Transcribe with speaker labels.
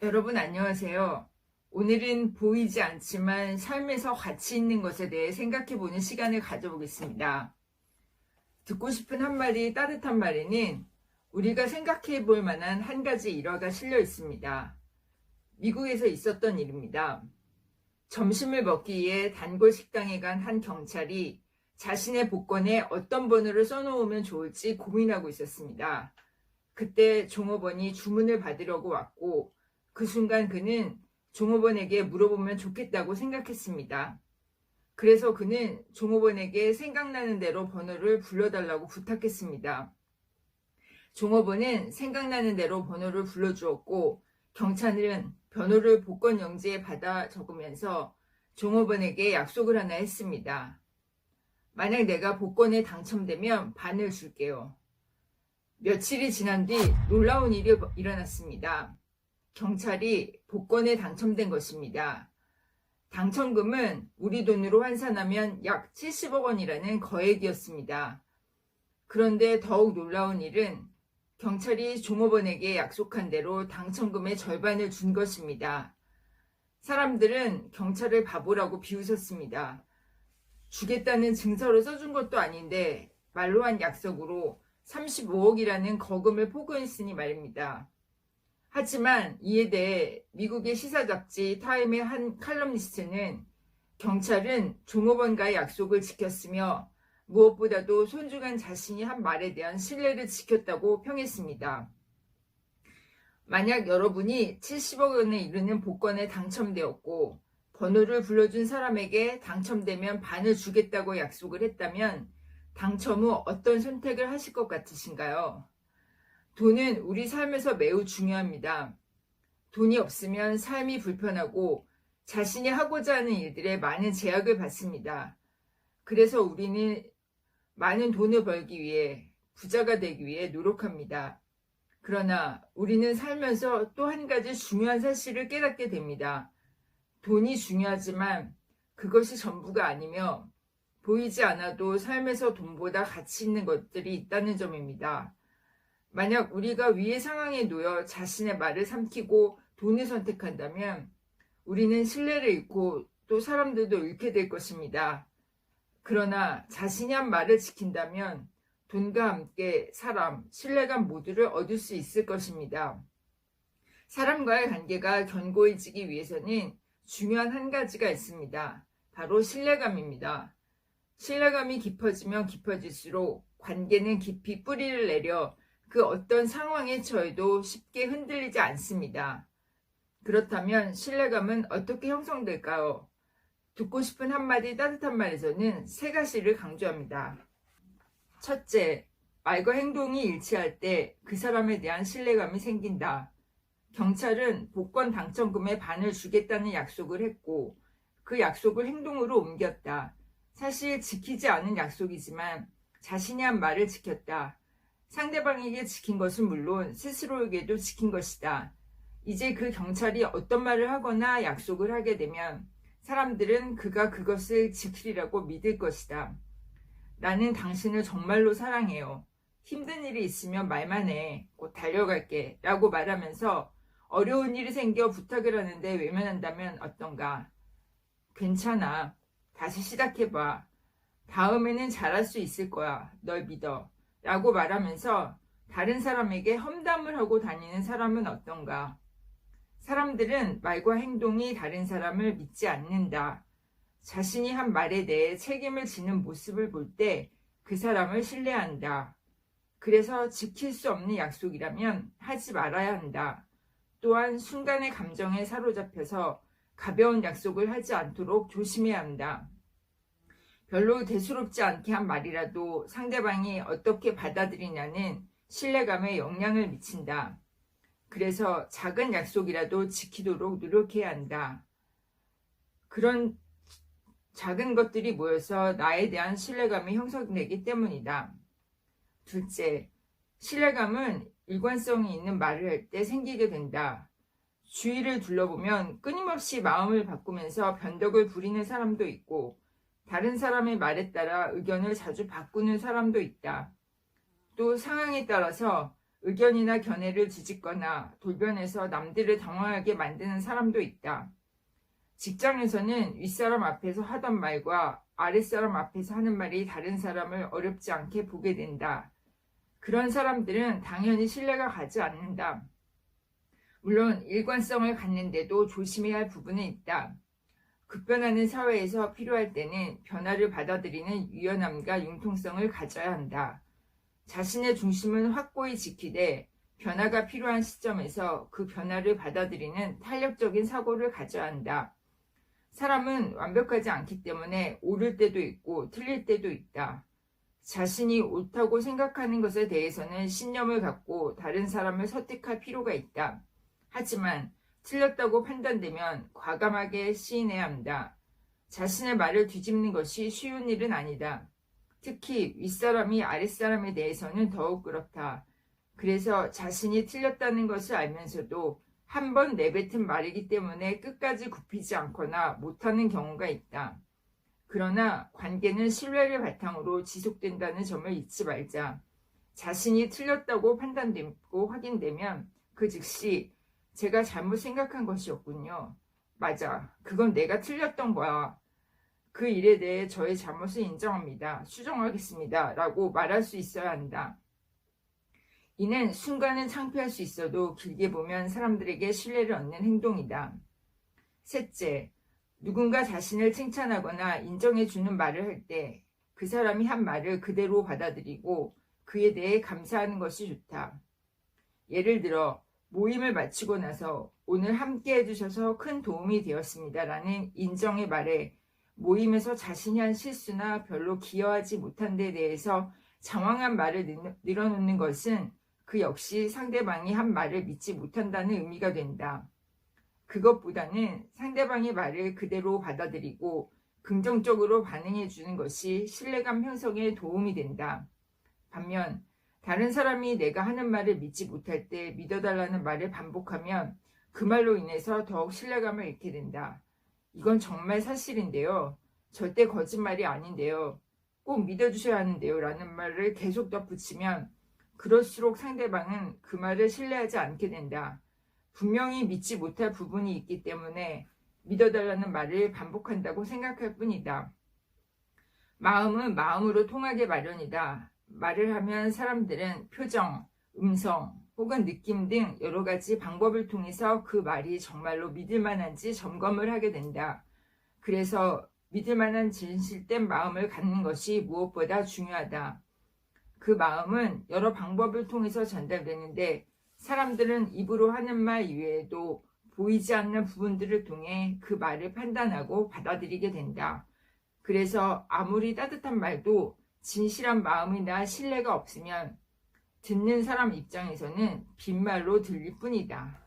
Speaker 1: 여러분 안녕하세요. 오늘은 보이지 않지만 삶에서 가치 있는 것에 대해 생각해보는 시간을 가져보겠습니다. 듣고 싶은 한마디 따뜻한 말에는 우리가 생각해볼 만한 한 가지 일화가 실려 있습니다. 미국에서 있었던 일입니다. 점심을 먹기 위해 단골 식당에 간 한 경찰이 자신의 복권에 어떤 번호를 써놓으면 좋을지 고민하고 있었습니다. 그때 종업원이 주문을 받으려고 왔고 그 순간 그는 종업원에게 물어보면 좋겠다고 생각했습니다. 그래서 그는 종업원에게 생각나는 대로 번호를 불러달라고 부탁했습니다. 종업원은 생각나는 대로 번호를 불러주었고 경찰은 번호를 복권 용지에 받아 적으면서 종업원에게 약속을 하나 했습니다. 만약 내가 복권에 당첨되면 반을 줄게요. 며칠이 지난 뒤 놀라운 일이 일어났습니다. 경찰이 복권에 당첨된 것입니다. 당첨금은 우리 돈으로 환산하면 약 70억 원이라는 거액이었습니다. 그런데 더욱 놀라운 일은 경찰이 종업원에게 약속한 대로 당첨금의 절반을 준 것입니다. 사람들은 경찰을 바보라고 비웃었습니다. 주겠다는 증서를 써준 것도 아닌데 말로 한 약속으로 35억이라는 거금을 포고했으니 말입니다. 하지만 이에 대해 미국의 시사 잡지 타임의 한 칼럼니스트는 경찰은 종업원과의 약속을 지켰으며 무엇보다도 손중한 자신이 한 말에 대한 신뢰를 지켰다고 평했습니다. 만약 여러분이 70억 원에 이르는 복권에 당첨되었고 번호를 불러준 사람에게 당첨되면 반을 주겠다고 약속을 했다면 당첨 후 어떤 선택을 하실 것 같으신가요? 돈은 우리 삶에서 매우 중요합니다. 돈이 없으면 삶이 불편하고 자신이 하고자 하는 일들에 많은 제약을 받습니다. 그래서 우리는 많은 돈을 벌기 위해, 부자가 되기 위해 노력합니다. 그러나 우리는 살면서 또 한 가지 중요한 사실을 깨닫게 됩니다. 돈이 중요하지만 그것이 전부가 아니며 보이지 않아도 삶에서 돈보다 가치 있는 것들이 있다는 점입니다. 만약 우리가 위의 상황에 놓여 자신의 말을 삼키고 돈을 선택한다면 우리는 신뢰를 잃고 또 사람들도 잃게 될 것입니다. 그러나 자신이 한 말을 지킨다면 돈과 함께 사람, 신뢰감 모두를 얻을 수 있을 것입니다. 사람과의 관계가 견고해지기 위해서는 중요한 한 가지가 있습니다. 바로 신뢰감입니다. 신뢰감이 깊어지면 깊어질수록 관계는 깊이 뿌리를 내려 그 어떤 상황에 처해도 쉽게 흔들리지 않습니다. 그렇다면 신뢰감은 어떻게 형성될까요? 듣고 싶은 한마디 따뜻한 말에서는 세 가지를 강조합니다. 첫째, 말과 행동이 일치할 때 그 사람에 대한 신뢰감이 생긴다. 경찰은 복권 당첨금의 반을 주겠다는 약속을 했고 그 약속을 행동으로 옮겼다. 사실 지키지 않은 약속이지만 자신이 한 말을 지켰다. 상대방에게 지킨 것은 물론 스스로에게도 지킨 것이다. 이제 그 경찰이 어떤 말을 하거나 약속을 하게 되면 사람들은 그가 그것을 지키리라고 믿을 것이다. 나는 당신을 정말로 사랑해요. 힘든 일이 있으면 말만 해. 곧 달려갈게. 라고 말하면서 어려운 일이 생겨 부탁을 하는데 외면한다면 어떤가? 괜찮아. 다시 시작해봐. 다음에는 잘할 수 있을 거야. 널 믿어. 라고 말하면서 다른 사람에게 험담을 하고 다니는 사람은 어떤가? 사람들은 말과 행동이 다른 사람을 믿지 않는다. 자신이 한 말에 대해 책임을 지는 모습을 볼 때 그 사람을 신뢰한다. 그래서 지킬 수 없는 약속이라면 하지 말아야 한다. 또한 순간의 감정에 사로잡혀서 가벼운 약속을 하지 않도록 조심해야 한다. 별로 대수롭지 않게 한 말이라도 상대방이 어떻게 받아들이냐는 신뢰감에 영향을 미친다. 그래서 작은 약속이라도 지키도록 노력해야 한다. 그런 작은 것들이 모여서 나에 대한 신뢰감이 형성되기 때문이다. 둘째, 신뢰감은 일관성이 있는 말을 할 때 생기게 된다. 주위를 둘러보면 끊임없이 마음을 바꾸면서 변덕을 부리는 사람도 있고 다른 사람의 말에 따라 의견을 자주 바꾸는 사람도 있다. 또 상황에 따라서 의견이나 견해를 뒤집거나 돌변해서 남들을 당황하게 만드는 사람도 있다. 직장에서는 윗사람 앞에서 하던 말과 아랫사람 앞에서 하는 말이 다른 사람을 어렵지 않게 보게 된다. 그런 사람들은 당연히 신뢰가 가지 않는다. 물론 일관성을 갖는데도 조심해야 할 부분은 있다. 급변하는 사회에서 필요할 때는 변화를 받아들이는 유연함과 융통성을 가져야 한다. 자신의 중심은 확고히 지키되 변화가 필요한 시점에서 그 변화를 받아들이는 탄력적인 사고를 가져야 한다. 사람은 완벽하지 않기 때문에 오를 때도 있고 틀릴 때도 있다. 자신이 옳다고 생각하는 것에 대해서는 신념을 갖고 다른 사람을 설득할 필요가 있다. 하지만 틀렸다고 판단되면 과감하게 시인해야 한다. 자신의 말을 뒤집는 것이 쉬운 일은 아니다. 특히 윗사람이 아랫사람에 대해서는 더욱 그렇다. 그래서 자신이 틀렸다는 것을 알면서도 한 번 내뱉은 말이기 때문에 끝까지 굽히지 않거나 못하는 경우가 있다. 그러나 관계는 신뢰를 바탕으로 지속된다는 점을 잊지 말자. 자신이 틀렸다고 판단되고 확인되면 그 즉시 제가 잘못 생각한 것이었군요. 맞아. 그건 내가 틀렸던 거야. 그 일에 대해 저의 잘못을 인정합니다. 수정하겠습니다. 라고 말할 수 있어야 한다. 이는 순간은 창피할 수 있어도 길게 보면 사람들에게 신뢰를 얻는 행동이다. 셋째, 누군가 자신을 칭찬하거나 인정해주는 말을 할 때 그 사람이 한 말을 그대로 받아들이고 그에 대해 감사하는 것이 좋다. 예를 들어 모임을 마치고 나서 오늘 함께 해주셔서 큰 도움이 되었습니다 라는 인정의 말에 모임에서 자신이 한 실수나 별로 기여하지 못한 데 대해서 장황한 말을 늘어놓는 것은 그 역시 상대방이 한 말을 믿지 못한다는 의미가 된다. 그것보다는 상대방의 말을 그대로 받아들이고 긍정적으로 반응해 주는 것이 신뢰감 형성에 도움이 된다. 반면 다른 사람이 내가 하는 말을 믿지 못할 때 믿어달라는 말을 반복하면 그 말로 인해서 더욱 신뢰감을 잃게 된다. 이건 정말 사실인데요. 절대 거짓말이 아닌데요. 꼭 믿어주셔야 하는데요. 라는 말을 계속 덧붙이면 그럴수록 상대방은 그 말을 신뢰하지 않게 된다. 분명히 믿지 못할 부분이 있기 때문에 믿어달라는 말을 반복한다고 생각할 뿐이다. 마음은 마음으로 통하게 마련이다. 말을 하면 사람들은 표정, 음성, 혹은 느낌 등 여러 가지 방법을 통해서 그 말이 정말로 믿을 만한지 점검을 하게 된다. 그래서 믿을 만한 진실된 마음을 갖는 것이 무엇보다 중요하다. 그 마음은 여러 방법을 통해서 전달되는데 사람들은 입으로 하는 말 이외에도 보이지 않는 부분들을 통해 그 말을 판단하고 받아들이게 된다. 그래서 아무리 따뜻한 말도 진실한 마음이나 신뢰가 없으면 듣는 사람 입장에서는 빈말로 들릴 뿐이다.